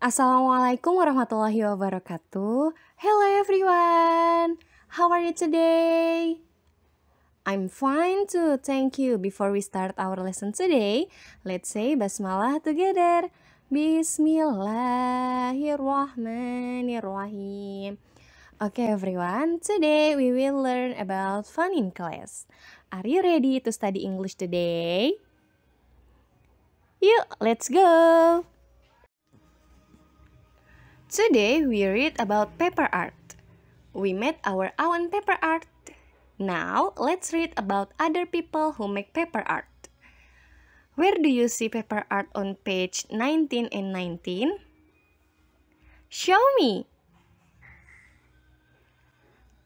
Assalamualaikum warahmatullahi wabarakatuh. Hello everyone. How are you today? I'm fine too, thank you. Before we start our lesson today, let's say basmalah together. Bismillahirrahmanirrahim. Okay everyone, today we will learn about fun in class. Are you ready to study English today? Yuk, let's go! Today we read about paper art. We made our own paper art. Now let's read about other people who make paper art. Where do you see paper art on page 19 and 19? Show me!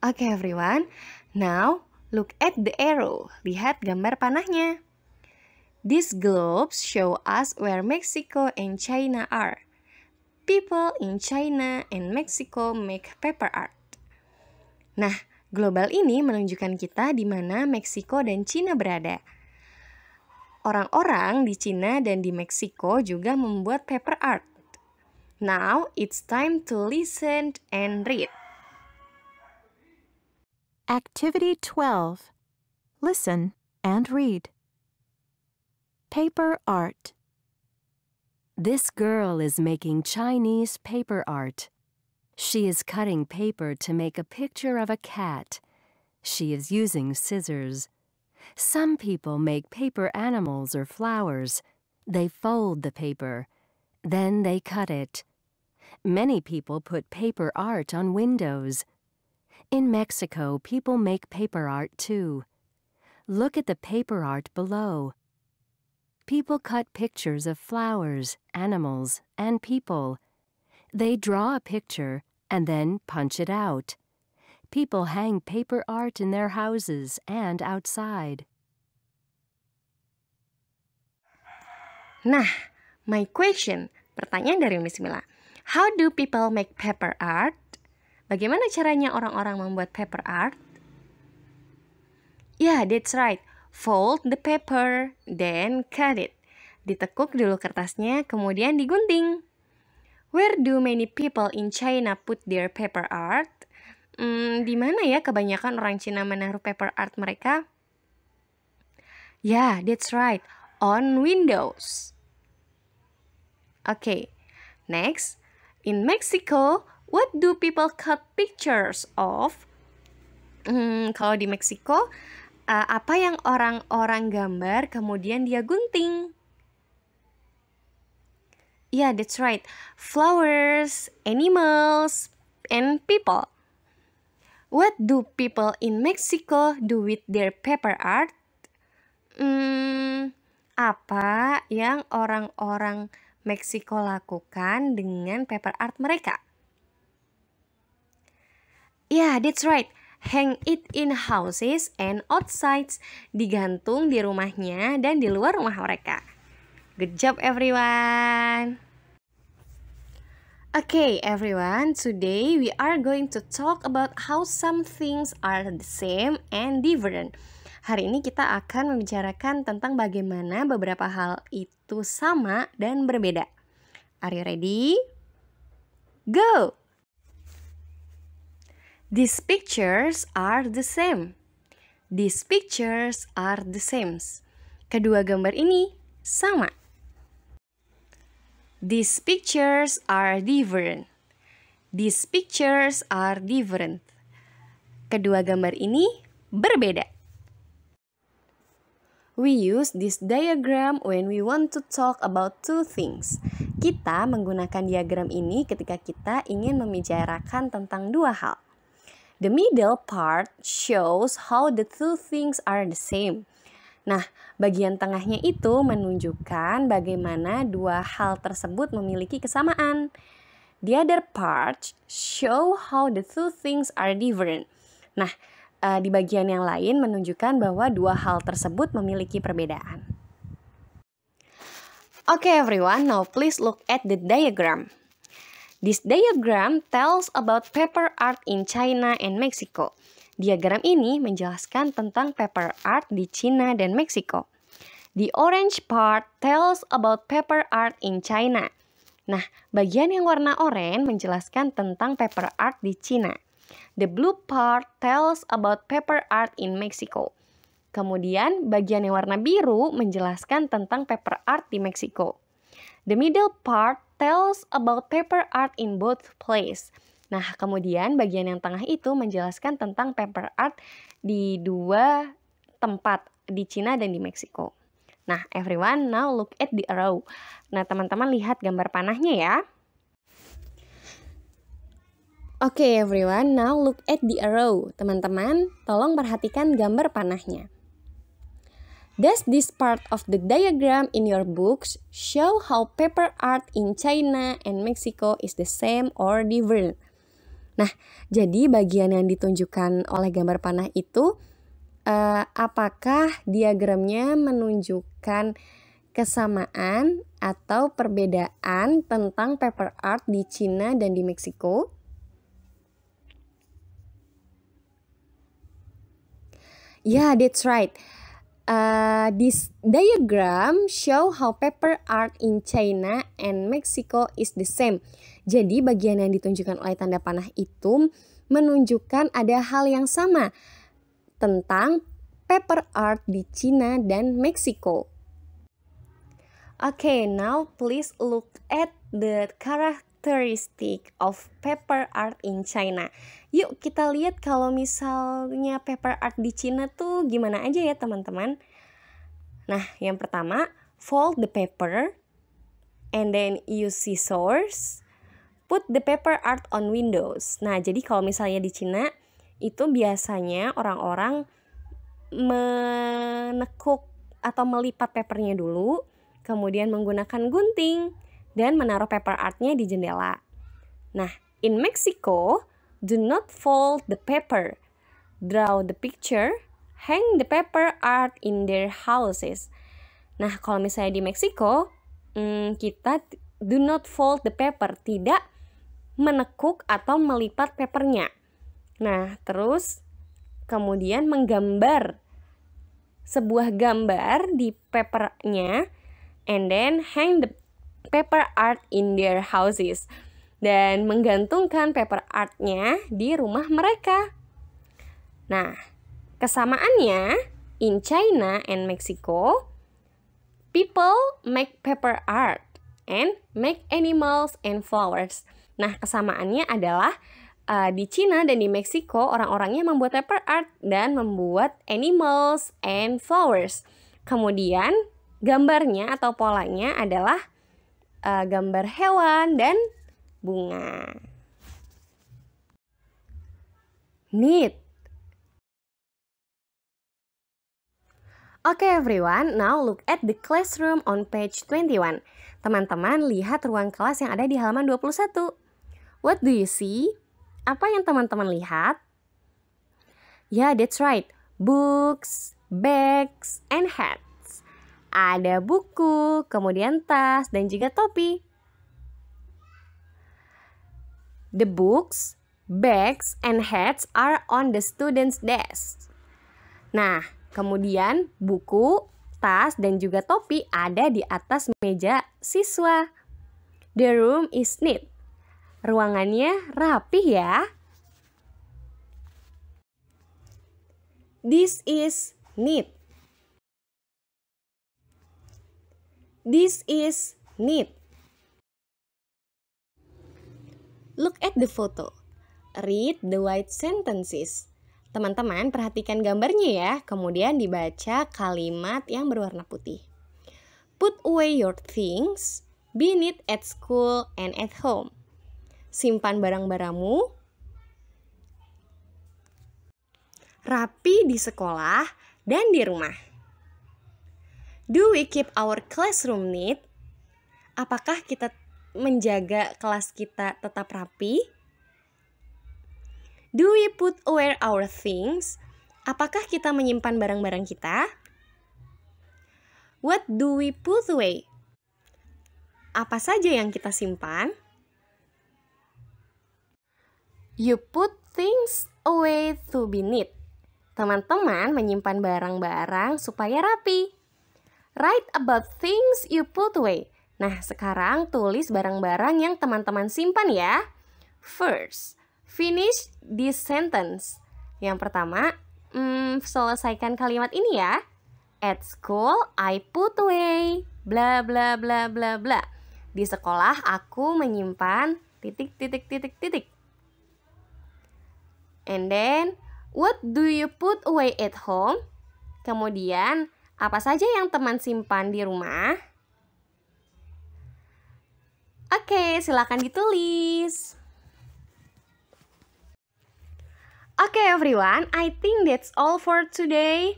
Okay everyone, now look at the arrow. Lihat gambar panahnya. These globes show us where Mexico and China are. People in China and Mexico make paper art. Nah, global ini menunjukkan kita di mana Meksiko dan Cina berada. Orang-orang di Cina dan di Meksiko juga membuat paper art. Now, it's time to listen and read. Activity 12. Listen and read. Paper art. This girl is making Chinese paper art. She is cutting paper to make a picture of a cat. She is using scissors. Some people make paper animals or flowers. They fold the paper. Then they cut it. Many people put paper art on windows. In Mexico, people make paper art too. Look at the paper art below. People cut pictures of flowers, animals, and people. They draw a picture and then punch it out. People hang paper art in their houses and outside. Nah, my question, pertanyaan dari Miss Mila. How do people make paper art? Bagaimana caranya orang-orang membuat paper art? Yeah, that's right. Fold the paper, then cut it. Ditekuk dulu kertasnya, kemudian digunting. Where do many people in China put their paper art? Di mana ya kebanyakan orang Cina menaruh paper art mereka? Yeah, that's right. On windows. Okay, next. In Mexico, what do people cut pictures of? Kalau di Meksiko, apa yang orang-orang gambar kemudian dia gunting? Yeah, that's right. Flowers, animals, and people. What do people in Mexico do with their paper art? Apa yang orang-orang Meksiko lakukan dengan paper art mereka? Yeah, that's right. Hang it in houses and outsides. Digantung di rumahnya dan di luar rumah mereka. Good job everyone. Okay everyone, today we are going to talk about how some things are the same and different. Hari ini kita akan membicarakan tentang bagaimana beberapa hal itu sama dan berbeda. Are you ready? Go! These pictures are the same. These pictures are the same. Kedua gambar ini sama. These pictures are different. These pictures are different. Kedua gambar ini berbeda. We use this diagram when we want to talk about two things. Kita menggunakan diagram ini ketika kita ingin membicarakan tentang dua hal. The middle part shows how the two things are the same. Nah, bagian tengahnya itu menunjukkan bagaimana dua hal tersebut memiliki kesamaan. The other part show how the two things are different. Nah, di bagian yang lain menunjukkan bahwa dua hal tersebut memiliki perbedaan. Okay everyone, now please look at the diagram. This diagram tells about paper art in China and Mexico. Diagram ini menjelaskan tentang paper art di Cina dan Meksiko. The orange part tells about paper art in China. Nah, bagian yang warna oranye menjelaskan tentang paper art di Cina. The blue part tells about paper art in Mexico. Kemudian, bagian yang warna biru menjelaskan tentang paper art di Meksiko. The middle part tells about paper art in both places. Nah, kemudian bagian yang tengah itu menjelaskan tentang paper art di dua tempat, di Cina dan di Meksiko. Nah, everyone, now look at the arrow. Nah, teman-teman lihat gambar panahnya ya. Oke, everyone, now look at the arrow. Teman-teman, tolong perhatikan gambar panahnya. Does this part of the diagram in your books show how paper art in China and Mexico is the same or different? Nah, jadi bagian yang ditunjukkan oleh gambar panah itu apakah diagramnya menunjukkan kesamaan atau perbedaan tentang paper art di Cina dan di Meksiko? Yeah, that's right. This diagram show how paper art in China and Mexico is the same. Jadi bagian yang ditunjukkan oleh tanda panah itu menunjukkan ada hal yang sama tentang paper art di Cina dan Meksiko. Okay, now please look at the characteristic of paper art in China. Yuk kita lihat kalau misalnya paper art di Cina tuh gimana aja ya teman-teman. Nah, yang pertama, fold the paper and then use scissors. Put the paper art on windows. Nah, jadi kalau misalnya di Cina itu biasanya orang-orang menekuk atau melipat papernya dulu, kemudian menggunakan gunting dan menaruh paper artnya di jendela. Nah, in Mexico, do not fold the paper. Draw the picture, hang the paper art in their houses. Nah, kalau misalnya di Meksiko, kita do not fold the paper, tidak menekuk atau melipat papernya. Nah, terus kemudian menggambar sebuah gambar di papernya and then hang the paper art in their houses. Dan menggantungkan paper artnya di rumah mereka. Nah, kesamaannya in China and Mexico, people make paper art and make animals and flowers. Nah, kesamaannya adalah di Cina dan di Meksiko orang-orangnya membuat paper art dan membuat animals and flowers. Kemudian gambarnya atau polanya adalah gambar hewan dan bunga. Neat. Okay everyone, now look at the classroom on page 21. Teman-teman lihat ruang kelas yang ada di halaman 21. What do you see? Apa yang teman-teman lihat? Yeah, that's right. Books, bags, and hats. Ada buku, kemudian tas, dan juga topi. The books, bags, and hats are on the student's desk. Nah, kemudian buku, tas, dan juga topi ada di atas meja siswa. The room is neat. Ruangannya rapih ya. This is neat. This is neat. Look at the photo. Read the white sentences. Teman-teman perhatikan gambarnya ya, kemudian dibaca kalimat yang berwarna putih. Put away your things, be neat at school and at home. Simpan barang-barangmu, rapi di sekolah dan di rumah. Do we keep our classroom neat? Apakah kita menjaga kelas kita tetap rapi? Do we put away our things? Apakah kita menyimpan barang-barang kita? What do we put away? Apa saja yang kita simpan? You put things away to be neat. Teman-teman menyimpan barang-barang supaya rapi. Write about things you put away. Nah, sekarang tulis barang-barang yang teman-teman simpan ya. First, finish this sentence. Yang pertama, selesaikan kalimat ini ya. At school, I put away bla bla bla bla bla. Di sekolah aku menyimpan titik titik titik titik. And then, what do you put away at home? Kemudian, apa saja yang teman simpan di rumah? Oke, silakan ditulis. Oke everyone, I think that's all for today.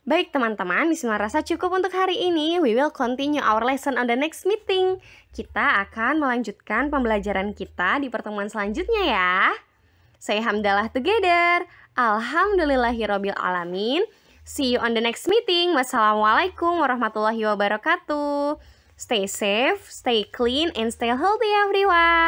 Baik teman-teman, Bismillah rasa cukup untuk hari ini. We will continue our lesson on the next meeting. Kita akan melanjutkan pembelajaran kita di pertemuan selanjutnya ya. Say hamdalah together. Alhamdulillahirabbil alamin. See you on the next meeting. Wassalamualaikum warahmatullahi wabarakatuh. Stay safe, stay clean, and stay healthy everyone.